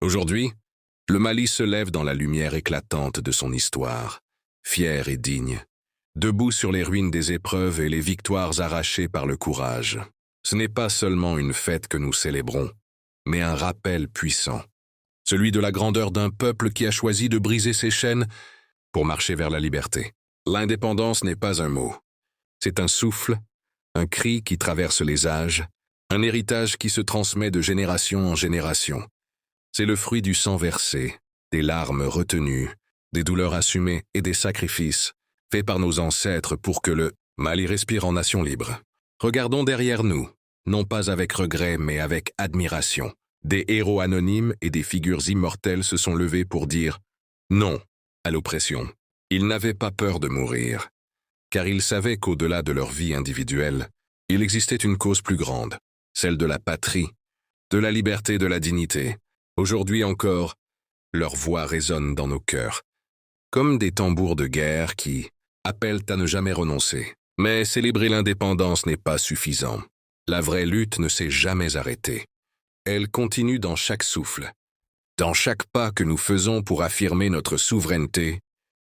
Aujourd'hui, le Mali se lève dans la lumière éclatante de son histoire, fier et digne, debout sur les ruines des épreuves et les victoires arrachées par le courage. Ce n'est pas seulement une fête que nous célébrons, mais un rappel puissant, celui de la grandeur d'un peuple qui a choisi de briser ses chaînes pour marcher vers la liberté. L'indépendance n'est pas un mot, c'est un souffle, un cri qui traverse les âges, un héritage qui se transmet de génération en génération. C'est le fruit du sang versé, des larmes retenues, des douleurs assumées et des sacrifices faits par nos ancêtres pour que le Mali respire en nation libre. Regardons derrière nous, non pas avec regret mais avec admiration. Des héros anonymes et des figures immortelles se sont levés pour dire non à l'oppression. Ils n'avaient pas peur de mourir, car ils savaient qu'au-delà de leur vie individuelle, il existait une cause plus grande, celle de la patrie, de la liberté, de la dignité. Aujourd'hui encore, leurs voix résonnent dans nos cœurs, comme des tambours de guerre qui appellent à ne jamais renoncer. Mais célébrer l'indépendance n'est pas suffisant. La vraie lutte ne s'est jamais arrêtée. Elle continue dans chaque souffle, dans chaque pas que nous faisons pour affirmer notre souveraineté,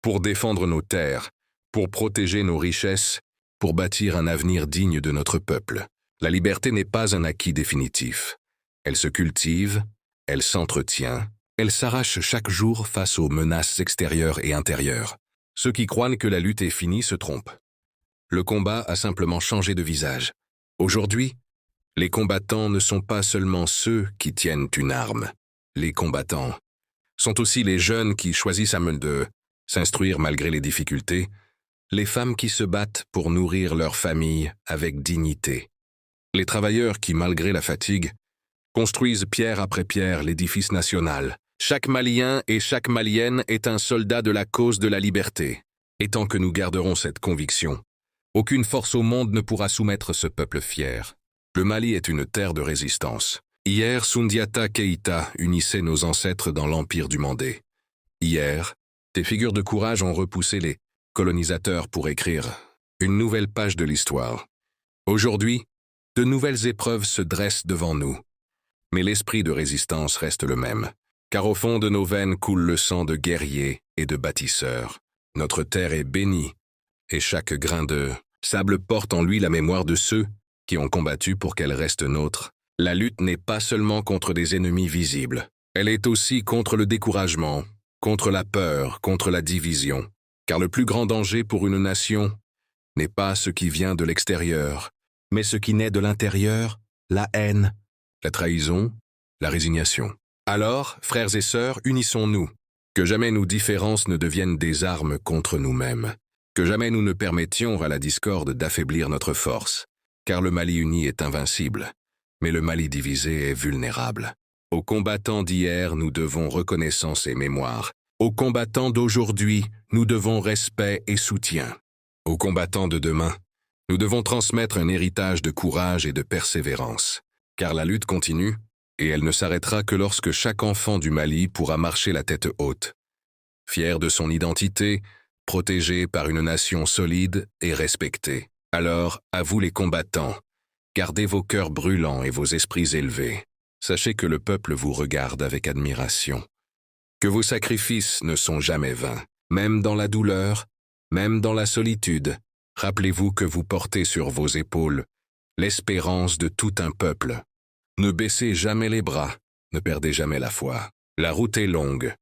pour défendre nos terres, pour protéger nos richesses, pour bâtir un avenir digne de notre peuple. La liberté n'est pas un acquis définitif. Elle se cultive, elle s'entretient, elle s'arrache chaque jour face aux menaces extérieures et intérieures. Ceux qui croient que la lutte est finie se trompent. Le combat a simplement changé de visage. Aujourd'hui, les combattants ne sont pas seulement ceux qui tiennent une arme. Les combattants sont aussi les jeunes qui choisissent de s'instruire malgré les difficultés, les femmes qui se battent pour nourrir leur famille avec dignité, les travailleurs qui, malgré la fatigue, construisent pierre après pierre l'édifice national. Chaque Malien et chaque Malienne est un soldat de la cause de la liberté. Et tant que nous garderons cette conviction, aucune force au monde ne pourra soumettre ce peuple fier. Le Mali est une terre de résistance. Hier, Soundiata Keïta unissait nos ancêtres dans l'empire du Mandé. Hier, des figures de courage ont repoussé les colonisateurs pour écrire une nouvelle page de l'histoire. Aujourd'hui, de nouvelles épreuves se dressent devant nous. Mais l'esprit de résistance reste le même, car au fond de nos veines coule le sang de guerriers et de bâtisseurs. Notre terre est bénie, et chaque grain de sable porte en lui la mémoire de ceux qui ont combattu pour qu'elle reste nôtre. La lutte n'est pas seulement contre des ennemis visibles, elle est aussi contre le découragement, contre la peur, contre la division. Car le plus grand danger pour une nation n'est pas ce qui vient de l'extérieur, mais ce qui naît de l'intérieur, la haine, la trahison, la résignation. Alors, frères et sœurs, unissons-nous, que jamais nos différences ne deviennent des armes contre nous-mêmes, que jamais nous ne permettions à la discorde d'affaiblir notre force, car le Mali uni est invincible, mais le Mali divisé est vulnérable. Aux combattants d'hier, nous devons reconnaissance et mémoire. Aux combattants d'aujourd'hui, nous devons respect et soutien. Aux combattants de demain, nous devons transmettre un héritage de courage et de persévérance. Car la lutte continue, et elle ne s'arrêtera que lorsque chaque enfant du Mali pourra marcher la tête haute, fier de son identité, protégé par une nation solide et respectée. Alors, à vous les combattants, gardez vos cœurs brûlants et vos esprits élevés. Sachez que le peuple vous regarde avec admiration, que vos sacrifices ne sont jamais vains, même dans la douleur, même dans la solitude. Rappelez-vous que vous portez sur vos épaules l'espérance de tout un peuple. Ne baissez jamais les bras, ne perdez jamais la foi. La route est longue,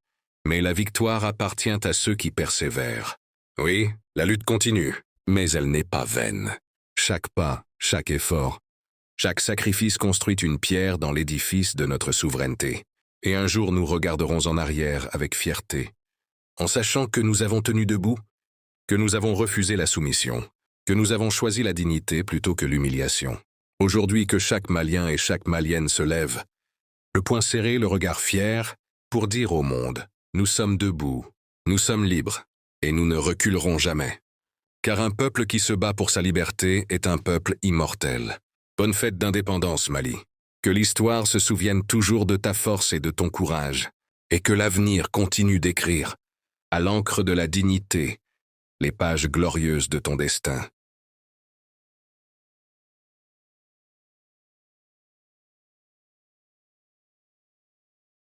mais la victoire appartient à ceux qui persévèrent. Oui, la lutte continue, mais elle n'est pas vaine. Chaque pas, chaque effort, chaque sacrifice construit une pierre dans l'édifice de notre souveraineté. Et un jour nous regarderons en arrière avec fierté, en sachant que nous avons tenu debout, que nous avons refusé la soumission, que nous avons choisi la dignité plutôt que l'humiliation. Aujourd'hui que chaque Malien et chaque Malienne se lève, le poing serré, le regard fier, pour dire au monde, nous sommes debout, nous sommes libres, et nous ne reculerons jamais. Car un peuple qui se bat pour sa liberté est un peuple immortel. Bonne fête d'indépendance, Mali. Que l'histoire se souvienne toujours de ta force et de ton courage, et que l'avenir continue d'écrire, à l'encre de la dignité, les pages glorieuses de ton destin.